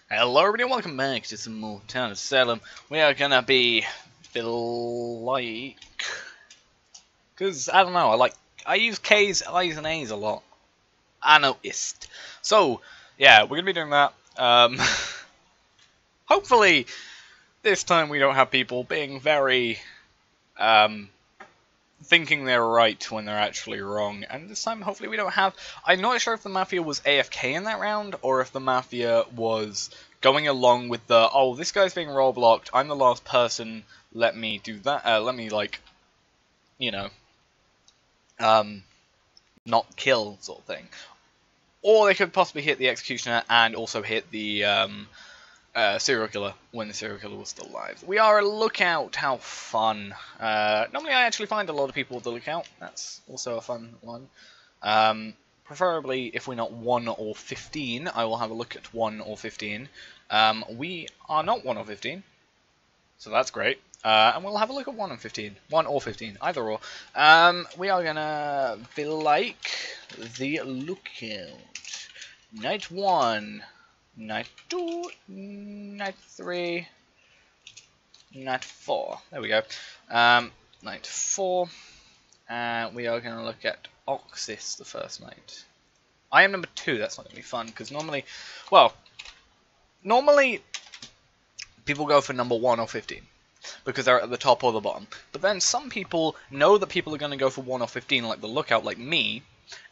Hello everybody and welcome back to some more Town of Salem. We are gonna be because I don't know, I use K's, I's and A's a lot. I noticed. So yeah, we're gonna be doing that. Hopefully this time we don't have people being very thinking they're right when they're actually wrong. And this time hopefully we don't have, I'm not sure if the Mafia was AFK in that round or if the Mafia was going along with the, oh, this guy's being role blocked, I'm the last person, let me do that, let me, like, you know, not kill sort of thing. Or they could possibly hit the Executioner and also hit the serial killer when the serial killer was still alive. We are a lookout. How fun. Normally I actually find a lot of people with the lookout. That's also a fun one. Preferably if we're not 1 or 15, I will have a look at 1 or 15. We are not 1 or 15, so that's great. And we'll have a look at 1 and 15. 1 or 15, either or. We are gonna be like the lookout. Night 1. Night 2, night 3, night 4. There we go. Night 4. We are going to look at Oxys the first night. I am number 2. That's not going to be fun because normally people go for number 1 or 15 because they're at the top or the bottom. But then some people know that people are going to go for 1 or 15, like the lookout, like me,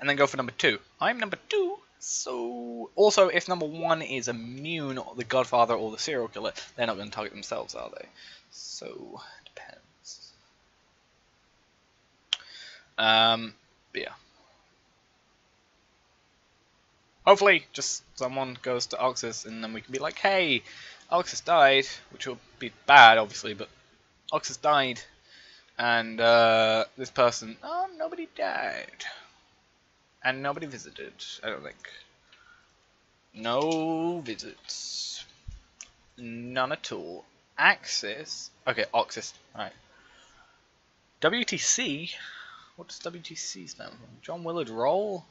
and then go for number 2. I'm number 2. So, also, if number 1 is immune, or the Godfather or the serial killer, they're not going to target themselves, are they? So, depends. But yeah. Hopefully, just someone goes to Oxys, and then we can be like, hey, Oxys died, which will be bad, obviously, but Oxys died, and this person, oh, nobody died. And nobody visited, I don't think. No visits. None at all. Axis. Okay, Oxys. Alright. WTC? What does WTC stand for? John Willard role?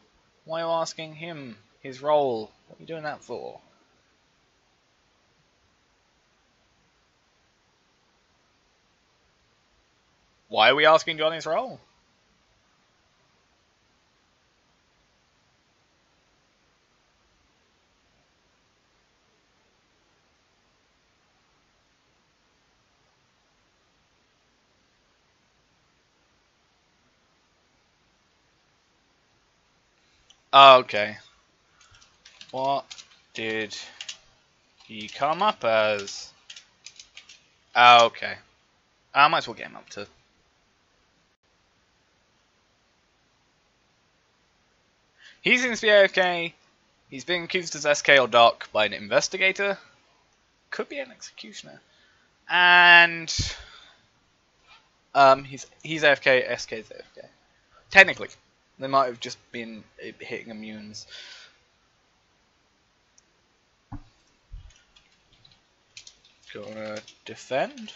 Why are you asking him his role? What are you doing that for? Why are we asking Johnny's role? Okay. What did he come up as? Okay. I might as well get him up to. He seems to be AFK. He's being accused as SK or Doc by an investigator. Could be an executioner. And he's AFK, SK's AFK. Technically. They might have just been hitting immunes. Gonna defend.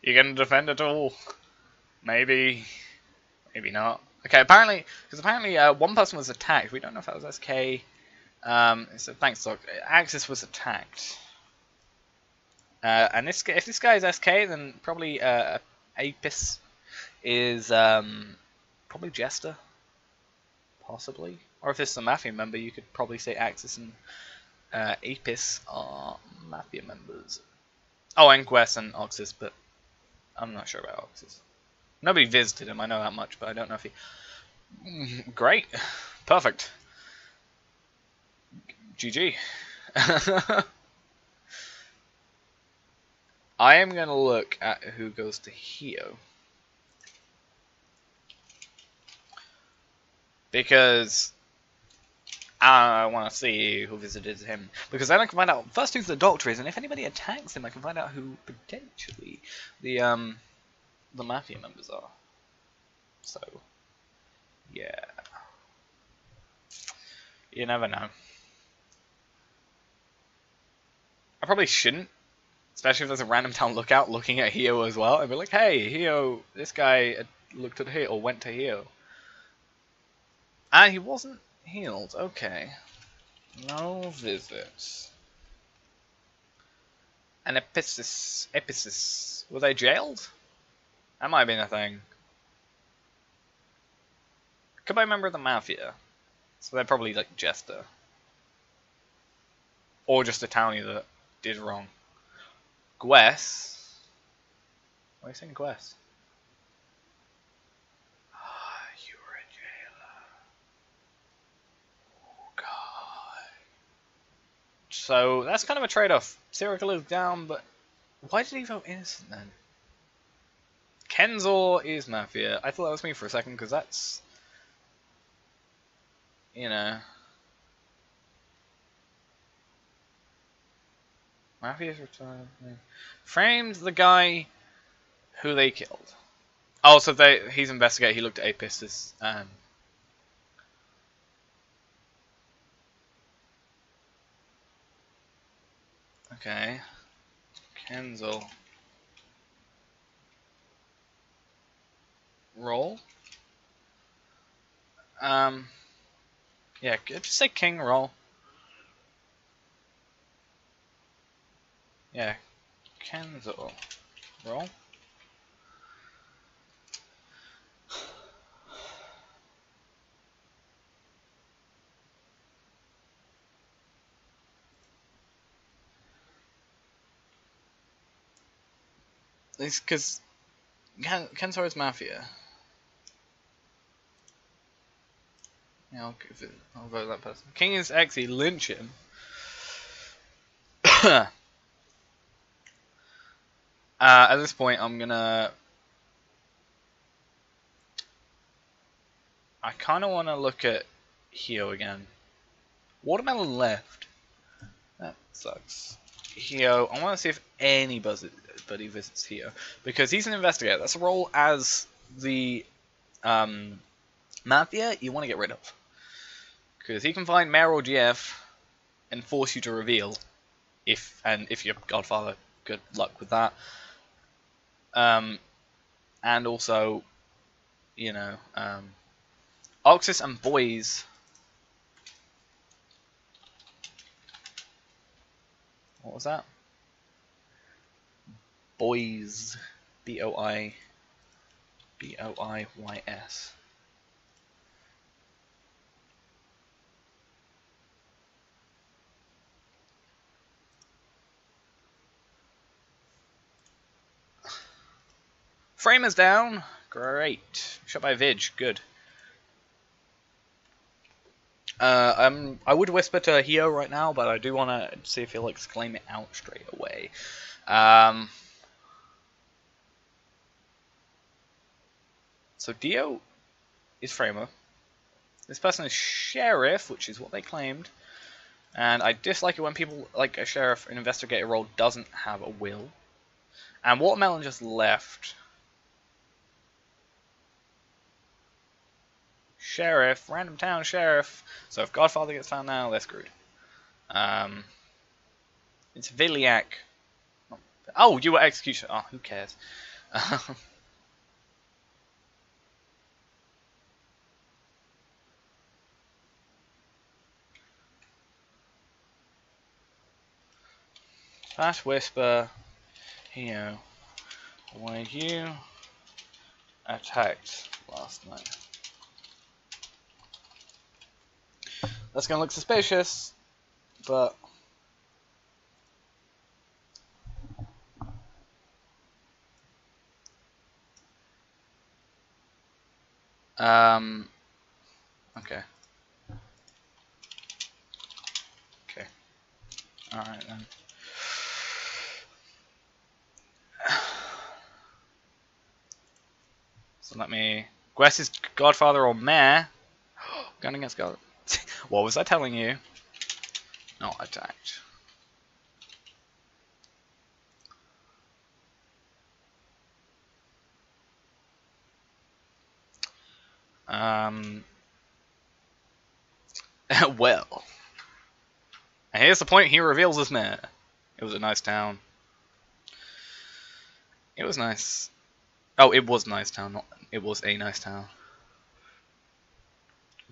You gonna defend at all? Maybe. Maybe not. Okay, apparently, one person was attacked. We don't know if that was SK. So thanks, Doc. Axis was attacked. And if this guy is SK, then probably Apis is probably Jester, possibly. Or if it's a Mafia member, you could probably say Axis and Apis are Mafia members. Oh, and Quest and Oxys, but I'm not sure about Oxys. Nobody visited him, I know that much, but I don't know if he... Great. Perfect. GG. I am going to look at who goes to Hio. Because I want to see who visited him. Because then I can find out first who the doctor is, and if anybody attacks him, I can find out who potentially the Mafia members are. So, yeah. You never know. I probably shouldn't Especially if there's a random town lookout looking at Hio as well, and be like, hey, Hio, this guy looked at Hio, or went to Hio. And he wasn't healed, okay. No visits. An Episis. Were they jailed? That might have been a thing. Could be a member of the Mafia. So they're probably like Jester. Or just a townie that did wrong. Gwess. Why are you saying Gwess? You were a jailer. Oh god. So that's kind of a trade-off. Serial killer's down, but why did he vote innocent then? Kenzor is Mafia. I thought that was me for a second, because that's... You know... Mafia's returned. Framed the guy who they killed. Oh, so he's investigated. He looked at Apistis. Okay. Kenzel. Roll. Yeah, just say King roll. Yeah, Kenzel. Roll. It's because Kenzor is Mafia. Yeah, I'll vote that person. King is Exy, lynch him. At this point, I'm gonna... I kind of want to look at Hio again. Watermelon left. That sucks. Hio, I want to see if anybody visits Hio. Because he's an investigator. That's a role as the Mafia you want to get rid of. Because he can find Mayor or GF and force you to reveal. If you're Godfather, good luck with that. And also, you know, Oxys and Boys. What was that? Boys. B-O-I-Y-S. Frame is down. Great. Shot by Vidge. Good. I would whisper to Hio right now, but I do want to see if he'll exclaim it out straight away. So Dio is Framer. This person is Sheriff, which is what they claimed. And I dislike it when people, like a Sheriff, an investigator role, doesn't have a will. And Watermelon just left. Sheriff, random town sheriff. So if Godfather gets found now, they're screwed. It's Viliac. Oh, you were execution. Oh, who cares? Flash Whisper. Here. Were you attacked last night? That's gonna look suspicious, but okay. Okay. Alright then. So let me... Gwess is Godfather or Mayor. Gun against God. What was I telling you? Not attacked. Well. And here's the point, he reveals his Mayor. It was a nice town. It was nice. Oh, it was nice town, not it was a nice town.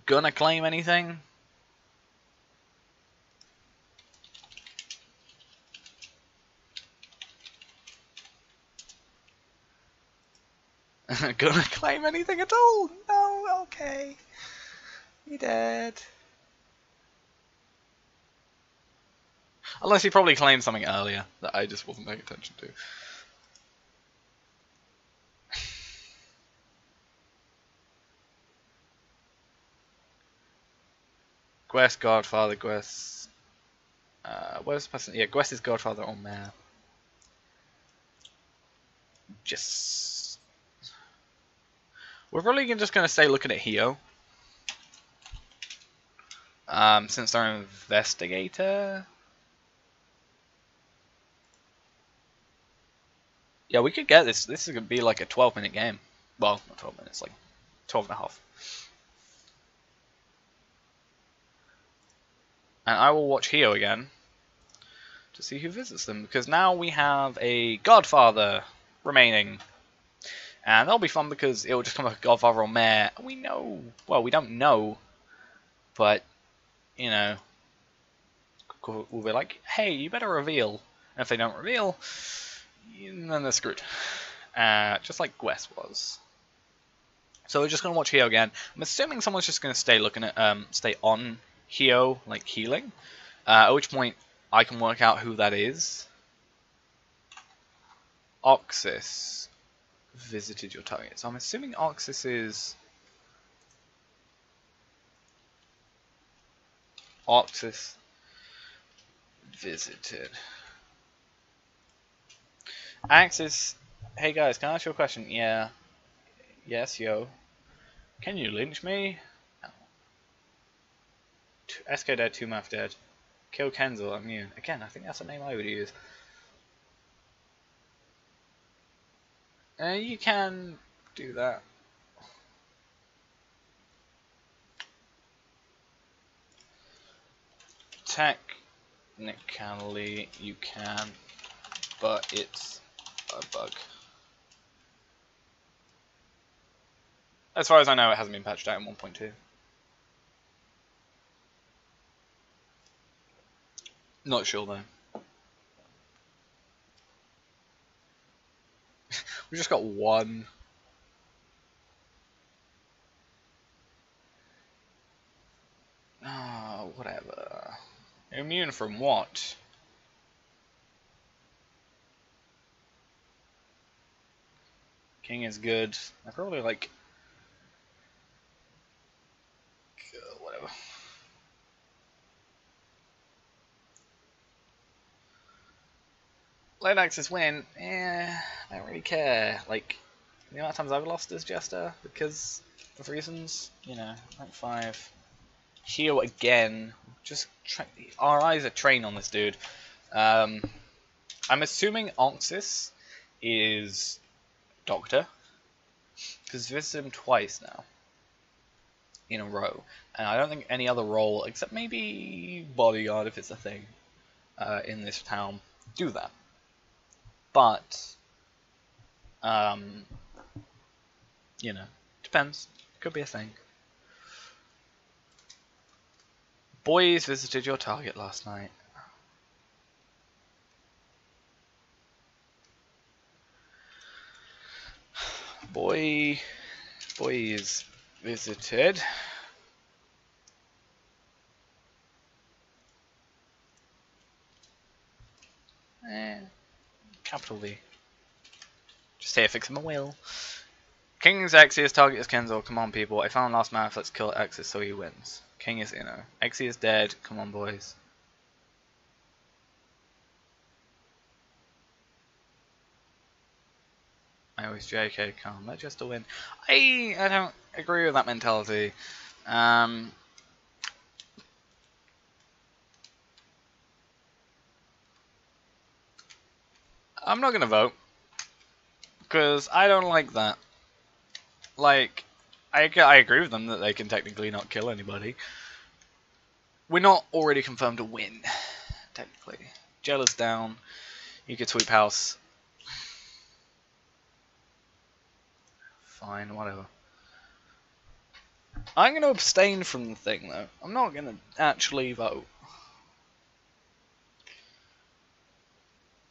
Gonna claim anything? Gonna claim anything at all? No, okay. You dead. Unless he probably claimed something earlier that I just wasn't paying attention to. Gwest, Godfather, Gwest. Where's the person? Yeah, Gwest is Godfather or Mayor. Just. We're probably just gonna stay looking at Hio. Since they're an investigator. Yeah, we could get this. This is gonna be like a 12-minute game. Well, not 12 minutes, like 12 and a half. And I will watch Hio again to see who visits them, because now we have a Godfather remaining. And that'll be fun because it'll just come like a Godfather or Mayor. We know, well, we don't know, but, you know, we'll be like, hey, you better reveal. And if they don't reveal, then they're screwed. Just like Gwest was. So we're just going to watch Hio again. I'm assuming someone's just going to stay looking at, stay on Hio, like healing. At which point I can work out who that is. Oxys visited your target. So I'm assuming Oxys is... Oxys visited. Axis, hey guys, can I ask you a question? Yeah. Yes, yo. Can you lynch me? No. SK dead, 2 math dead. Kill Kenzel, I'm immune. Again, I think that's a name I would use. You can do that. Technically, you can, but it's a bug. As far as I know, it hasn't been patched out in 1.2. Not sure though. We just got one. Oh, whatever. Immune from what? King is good. I probably like... whatever. Late Axis win. I don't really care. Like, the amount of times I've lost as Jester because of reasons, you know, rank 5. Heal again. Just our eyes are trained on this dude. I'm assuming Oxys is Doctor, because he's visited him twice now in a row, and I don't think any other role except maybe Bodyguard, if it's a thing, in this town, do that. But you know, depends. Could be a thing. Boys visited your target last night. Boys visited. Capital V. Just here fixing my wheel. King's Axios, target is Kenzo. Come on, people. I found last math. Let's kill Axis so he wins. King is Inno. Exi is dead. Come on, boys. I always JK. Come, let Jester win. I don't agree with that mentality. I'm not gonna vote because I don't like that. Like, I agree with them that they can technically not kill anybody. We're not already confirmed to win, technically. Jail is down. You could sweep house. fine, whatever. I'm going to abstain from the thing, though. I'm not going to actually vote.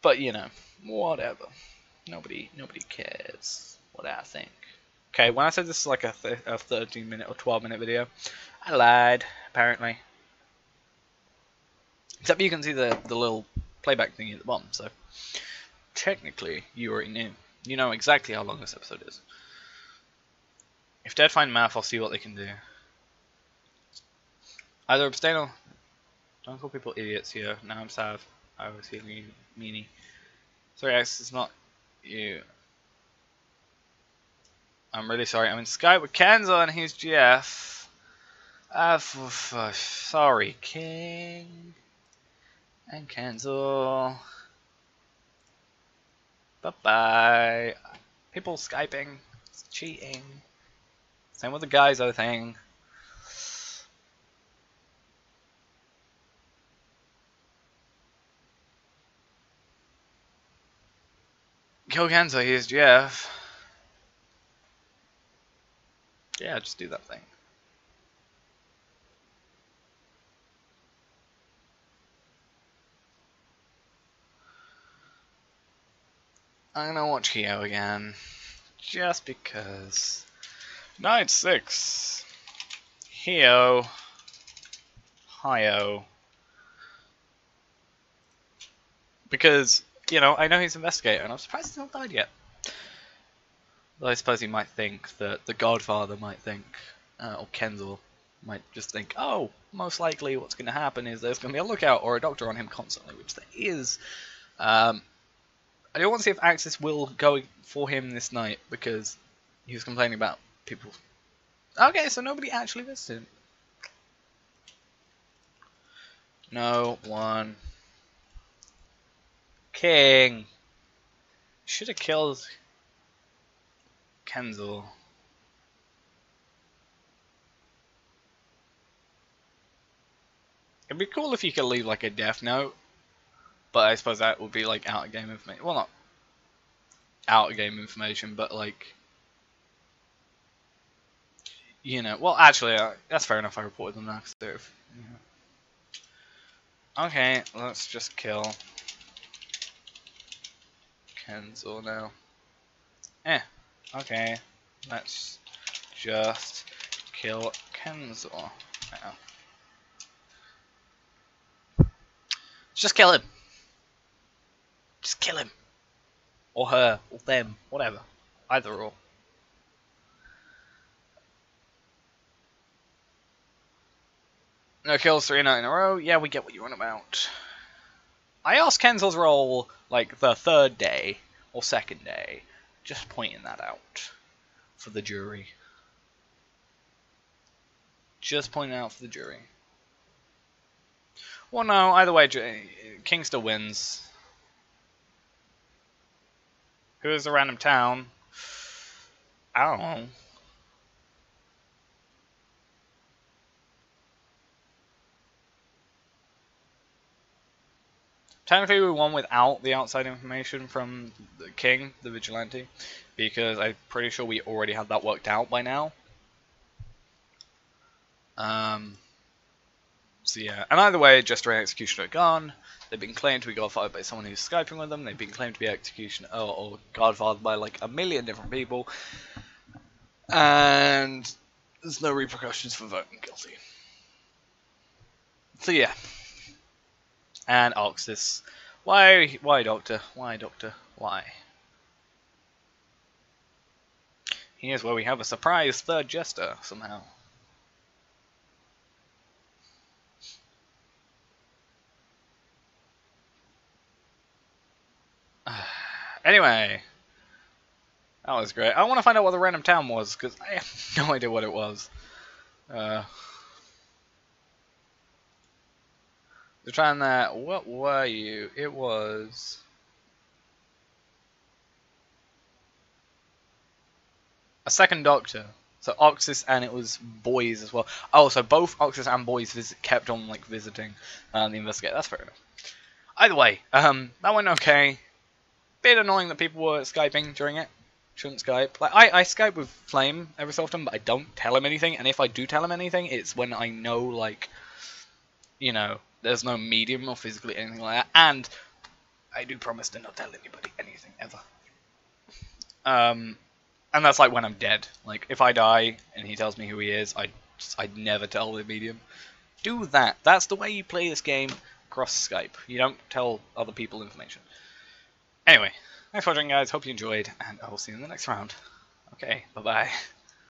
But, you know, whatever. Nobody cares what I think. Okay, when I said this is like a 13-minute or 12-minute video, I lied, apparently. Except you can see the little playback thingy at the bottom, so technically you already knew. You know exactly how long this episode is. If Dead find math, I'll see what they can do. Either abstain or... Don't call people idiots here. Now I'm sad. I was feeling meanie. Sorry, X, it's not you. I'm really sorry. I'm in Skype with Kenzo and he's GF. Sorry, King. And Kenzo. Bye-bye. People Skyping. It's cheating. Same with the Geyzo thing. Kill Kenzo, here's Jeff. Yeah, just do that thing. I'm gonna watch Hio again. Just because. Night 6. Hio. Because, you know, I know he's an investigator and I'm surprised he's not died yet. Though I suppose he might think that the Godfather might think, or Kenzo might just think, oh, most likely what's going to happen is there's going to be a lookout or a doctor on him constantly, which there is. I do want to see if Axis will go for him this night, because he was complaining about people. Okay, so nobody actually visited. No one. King. Should have killed Kenzo. It'd be cool if you could leave like a death note, but I suppose that would be like out of game information. Well, not out of game information, but like, you know. Well, actually, that's fair enough. I reported them now. Yeah. Okay, let's just kill Kenzo now. Okay, let's just kill Kenzo now. Just kill him. Just kill him. Or her, or them, whatever. Either or. No kills 3 nights in a row. Yeah, we get what you're on about. I asked Kenzo's role like the 3rd day or 2nd day. Just pointing that out for the jury. Just pointing out for the jury. Well, no, either way, King still wins. Who is the random town? I don't know. Technically, we won without the outside information from the King, the Vigilante, because I'm pretty sure we already had that worked out by now. So yeah, and either way, Jester and Executioner are gone. They've been claimed to be Godfathered by someone who's Skyping with them. They've been claimed to be Executioner or Godfathered by like a million different people. And there's no repercussions for voting guilty. So yeah. And Oxus. Why Doctor? Why Doctor? Why? Here's where we have a surprise 3rd Jester, somehow. Anyway. That was great. I want to find out what the random town was, because I have no idea what it was. They're trying that. What were you? It was a 2nd Doctor. So Oxus, and it was Boys as well. Oh, so both Oxus and Boys kept on like visiting the investigator. That's fair enough. Either way, that went okay. Bit annoying that people were Skyping during it. shouldn't Skype. Like I Skype with Flame every so often, but I don't tell him anything. And if I do tell him anything, it's when I know, like, you know, there's no medium or physically anything like that. And I do promise to not tell anybody anything ever. And that's like when I'm dead. Like if I die and he tells me who he is, I'd never tell the medium. Do that. That's the way you play this game across Skype. You don't tell other people information. Anyway, thanks for watching, guys. Hope you enjoyed, and I will see you in the next round. Okay, bye-bye.